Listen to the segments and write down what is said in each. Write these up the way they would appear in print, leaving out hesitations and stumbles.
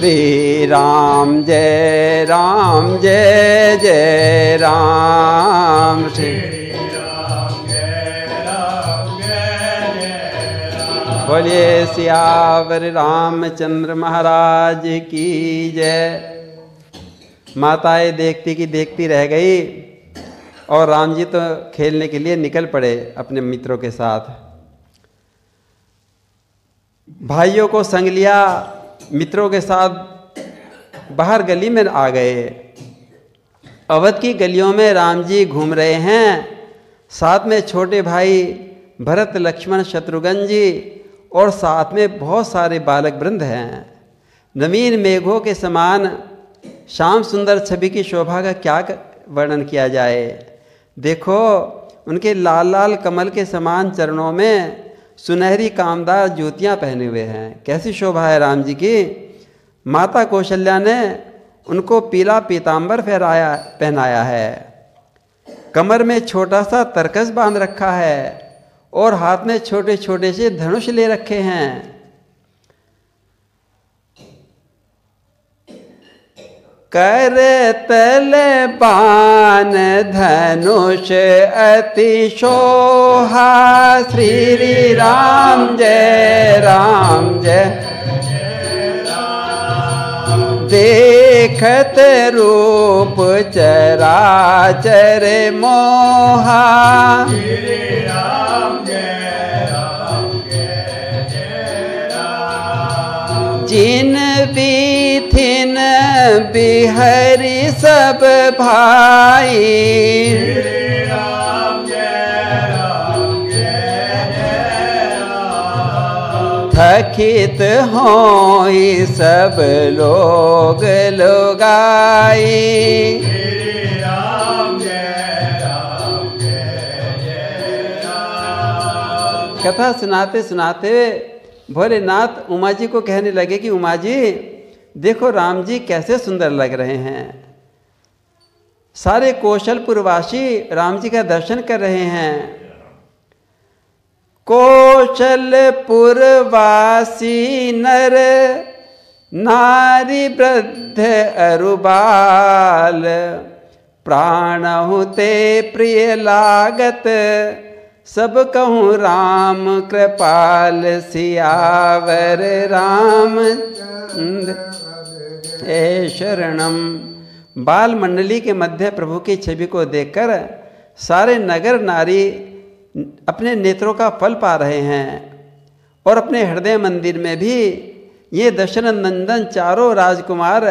श्री राम जय राम जय जय राम। श्री बोलिए सियावर रामचंद्र महाराज की जय। माताएं देखती की देखती रह गई और राम जी तो खेलने के लिए निकल पड़े अपने मित्रों के साथ। भाइयों को संग लिया, मित्रों के साथ बाहर गली में आ गए। अवध की गलियों में राम जी घूम रहे हैं, साथ में छोटे भाई भरत लक्ष्मण शत्रुघ्न जी और साथ में बहुत सारे बालक वृंद हैं। नवीन मेघों के समान श्याम सुंदर छवि की शोभा का क्या वर्णन किया जाए। देखो उनके लाल लाल कमल के समान चरणों में सुनहरी कामदार जूतियां पहने हुए हैं। कैसी शोभा है राम जी की। माता कौशल्या ने उनको पीला पीतांबर पहनाया है। कमर में छोटा सा तरकस बांध रखा है और हाथ में छोटे छोटे से धनुष ले रखे हैं। कर तल बाण धनुष अति शोभा। श्री राम जय राम जय। देखत रूप चराचर मोहा। जिन बीथिन बिहरी सब भाई। थकित होई सब लोग लोगाई। कथा सुनाते सुनाते भोलेनाथ उमा जी को कहने लगे कि उमा जी देखो राम जी कैसे सुंदर लग रहे हैं। सारे कौशलपुरवासी राम जी का दर्शन कर रहे हैं। कौशलपुरवासी नर नारी वृद्ध अरुबाल। प्राणहु ते प्रिय लागत सब कहूँ राम कृपाल। सियावर राम ए शरणम। बाल मंडली के मध्य प्रभु की छवि को देखकर सारे नगर नारी अपने नेत्रों का फल पा रहे हैं और अपने हृदय मंदिर में भी ये दशरथ नंदन चारों राजकुमार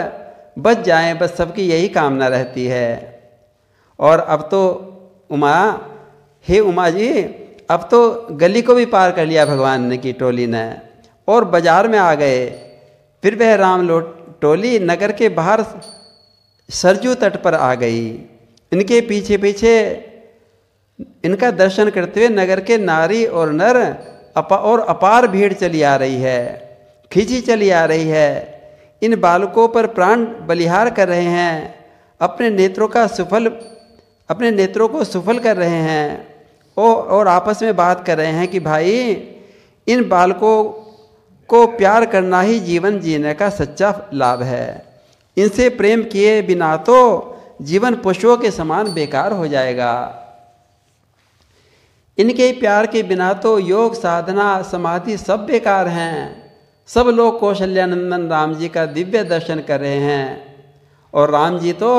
बच जाएं, बस सबकी यही कामना रहती है। और अब तो उमा, हे उमा जी, अब तो गली को भी पार कर लिया भगवान ने की टोली ने और बाजार में आ गए। फिर वह राम टोली नगर के बाहर सरजू तट पर आ गई। इनके पीछे पीछे इनका दर्शन करते हुए नगर के नारी और नर और अपार भीड़ चली आ रही है, खींची चली आ रही है। इन बालकों पर प्राण बलिहार कर रहे हैं, अपने नेत्रों को सुफल कर रहे हैं और आपस में बात कर रहे हैं कि भाई इन बालकों को प्यार करना ही जीवन जीने का सच्चा लाभ है। इनसे प्रेम किए बिना तो जीवन पशुओं के समान बेकार हो जाएगा। इनके प्यार के बिना तो योग साधना समाधि सब बेकार हैं। सब लोग कौशल्यानंदन राम जी का दिव्य दर्शन कर रहे हैं और राम जी तो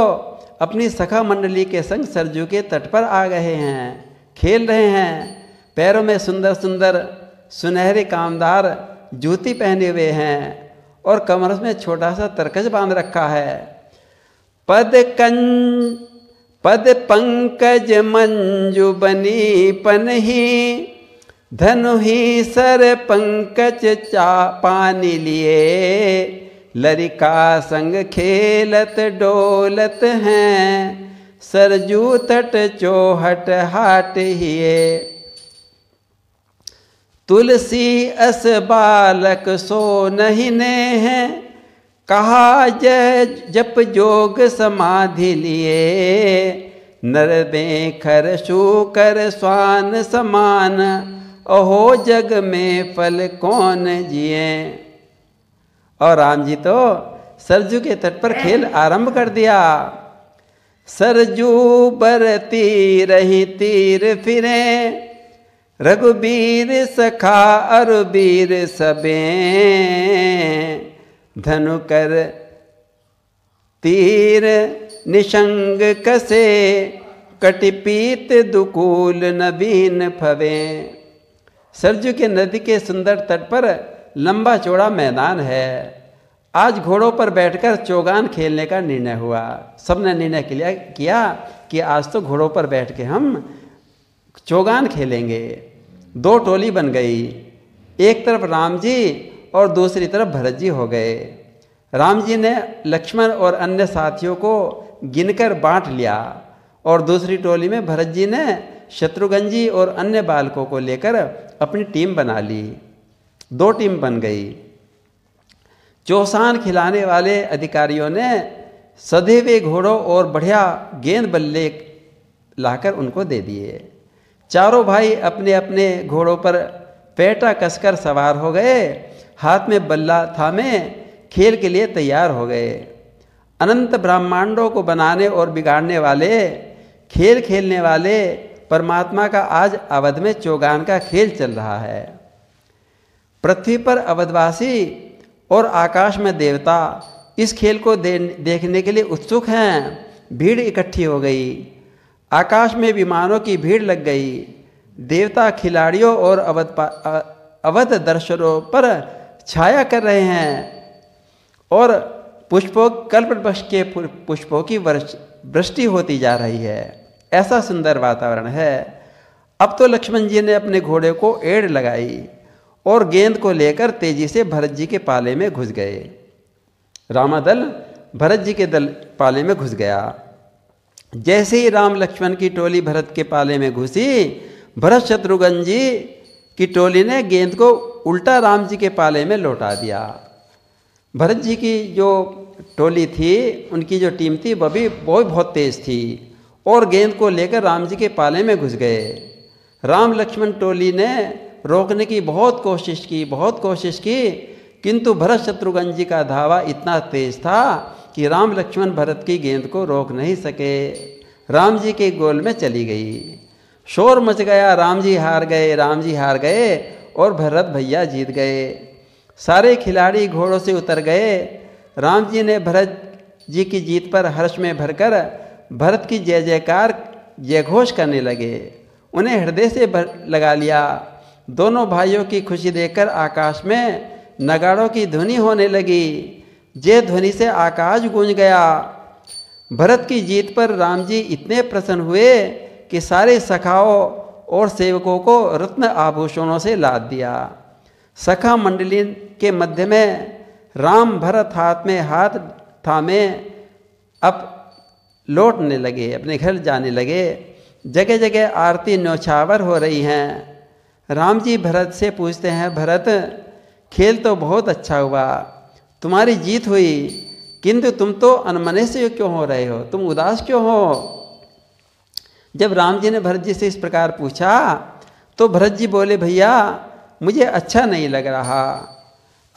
अपनी सखा मंडली के संग सरजू के तट पर आ गए हैं, खेल रहे हैं। पैरों में सुंदर सुंदर सुनहरे कामदार जूती पहने हुए हैं और कमर में छोटा सा तरकस बांध रखा है। पद पंकज मंजु बनी पनही। धनु ही सर पंकज पानी लिए। लरिका संग खेलत डोलत हैं। सरजू तट चौहट हाट हिए। तुलसी अस बालक सो नहीं ने हैं। कहा जय जप जोग समाधि लिए। नर बेखर शूकर स्वान समान। अहो जग में फल कौन जिए। और राम जी तो सरजू के तट पर खेल आरंभ कर दिया। सरजू बर तीर ही तीर फिरे, रघुबीर सखा अरबीर सबे, धनु कर तीर निशंग कसे, कटिपीत दुकूल नबीन फवे। सरजू के नदी के सुंदर तट पर लंबा चौड़ा मैदान है। आज घोड़ों पर बैठकर चौगान खेलने का निर्णय हुआ। सबने निर्णय किया कि आज तो घोड़ों पर बैठ के हम चौगान खेलेंगे। दो टोली बन गई, एक तरफ राम जी और दूसरी तरफ भरत जी हो गए। राम जी ने लक्ष्मण और अन्य साथियों को गिनकर बांट लिया और दूसरी टोली में भरत जी ने शत्रुघ्न जी और अन्य बालकों को लेकर अपनी टीम बना ली। दो टीम बन गई। चौसान खिलाने वाले अधिकारियों ने सधे हुए घोड़ों और बढ़िया गेंद बल्ले लाकर उनको दे दिए। चारों भाई अपने अपने घोड़ों पर पेटा कसकर सवार हो गए, हाथ में बल्ला थामे खेल के लिए तैयार हो गए। अनंत ब्रह्मांडों को बनाने और बिगाड़ने वाले, खेल खेलने वाले परमात्मा का आज अवध में चौगान का खेल चल रहा है। पृथ्वी पर अवधवासी और आकाश में देवता इस खेल को देखने के लिए उत्सुक हैं। भीड़ इकट्ठी हो गई, आकाश में विमानों की भीड़ लग गई। देवता खिलाड़ियों और अवध दर्शकों पर छाया कर रहे हैं और पुष्पों कल्पवृक्ष के पुष्पों की वृष्टि होती जा रही है। ऐसा सुंदर वातावरण है। अब तो लक्ष्मण जी ने अपने घोड़े को एड़ लगाई और गेंद को लेकर तेजी से भरत जी के पाले में घुस गए। रामादल भरत जी के दल पाले में घुस गया। जैसे ही राम लक्ष्मण की टोली भरत के पाले में घुसी, भरत शत्रुघ्न जी की टोली ने गेंद को उल्टा राम जी के पाले में लौटा दिया। भरत जी की जो टोली थी, उनकी जो टीम थी, वह भी बहुत तेज थी और गेंद को लेकर राम जी के पाले में घुस गए। राम लक्ष्मण टोली ने रोकने की बहुत कोशिश की, किंतु भरत शत्रुघ्न जी का धावा इतना तेज था कि राम लक्ष्मण भरत की गेंद को रोक नहीं सके। राम जी के गोल में चली गई। शोर मच गया, राम जी हार गए और भरत भैया जीत गए। सारे खिलाड़ी घोड़ों से उतर गए। राम जी ने भरत जी की जीत पर हर्ष में भरकर भरत की जय जयकार जयघोष करने लगे। उन्हें हृदय से लगा लिया। दोनों भाइयों की खुशी देखकर आकाश में नगाड़ों की ध्वनि होने लगी। जय ध्वनि से आकाश गूंज गया। भरत की जीत पर राम जी इतने प्रसन्न हुए कि सारे सखाओं और सेवकों को रत्न आभूषणों से लाद दिया। सखा मंडली के मध्य में राम भरत हाथ में हाथ थामे अब लौटने लगे, अपने घर जाने लगे। जगह जगह आरती न्यौछावर हो रही हैं। राम जी भरत से पूछते हैं, भरत खेल तो बहुत अच्छा हुआ, तुम्हारी जीत हुई, किंतु तुम तो अनमने से क्यों हो रहे हो, तुम उदास क्यों हो? जब राम जी ने भरत जी से इस प्रकार पूछा तो भरत जी बोले, भैया मुझे अच्छा नहीं लग रहा,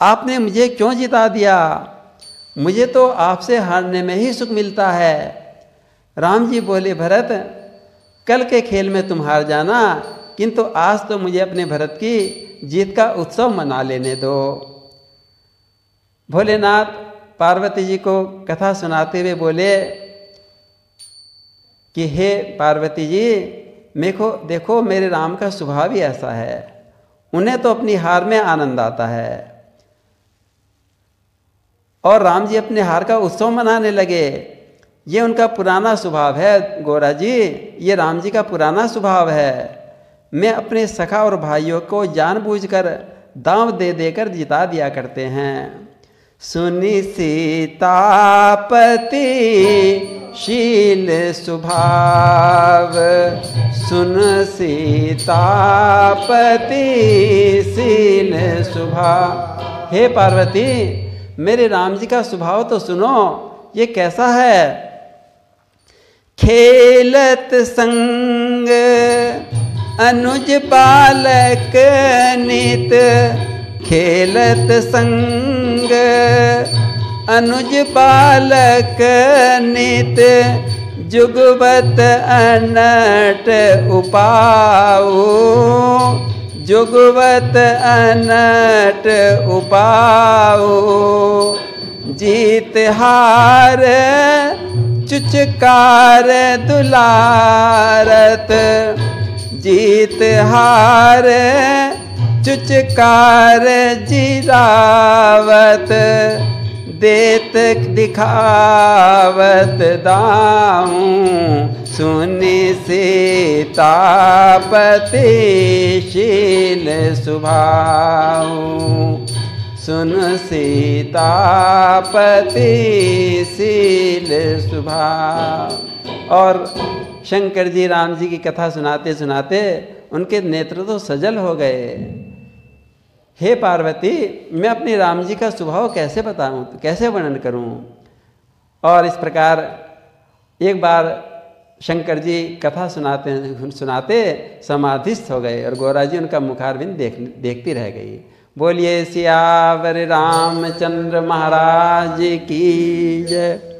आपने मुझे क्यों जिता दिया? मुझे तो आपसे हारने में ही सुख मिलता है। राम जी बोले, भरत कल के खेल में तुम हार जाना, किंतु आज तो मुझे अपने भरत की जीत का उत्सव मना लेने दो। भोलेनाथ पार्वती जी को कथा सुनाते हुए बोले कि हे पार्वती जी, देखो मेरे राम का स्वभाव ही ऐसा है, उन्हें तो अपनी हार में आनंद आता है। और राम जी अपने हार का उत्सव मनाने लगे। ये उनका पुराना स्वभाव है गोरा जी, ये राम जी का पुराना स्वभाव है। मैं अपने सखा और भाइयों को जानबूझकर दांव दे देकर जिता दिया करते हैं। सुनि सीतापति शील स्वभाव, सुन सीतापति शील स्वभाव। हे पार्वती, मेरे राम जी का स्वभाव तो सुनो, ये कैसा है? खेलत संग अनुज बालक नित, खेलत संग अनुज बालक नित जुगवत अनट उपाऊ, जुगवत अनट उपाऊ। जीत हार चुचकार दुलारत, जीत हार चुचकार जिरावत। देत दिखावत दाऊं, सुनि सीतापति शील सुभाऊ। सुन सीतापति शील सुभाव। और शंकर जी राम जी की कथा सुनाते सुनाते उनके नेत्र तो सजल हो गए। हे पार्वती, मैं अपने राम जी का स्वभाव कैसे बताऊं, कैसे वर्णन करूं। और इस प्रकार एक बार शंकर जी कथा सुनाते समाधिस्थ हो गए और गौरा जी उनका मुखारविंद देखती रह गई। बोलिए सियावर रामचंद्र महाराज की जय।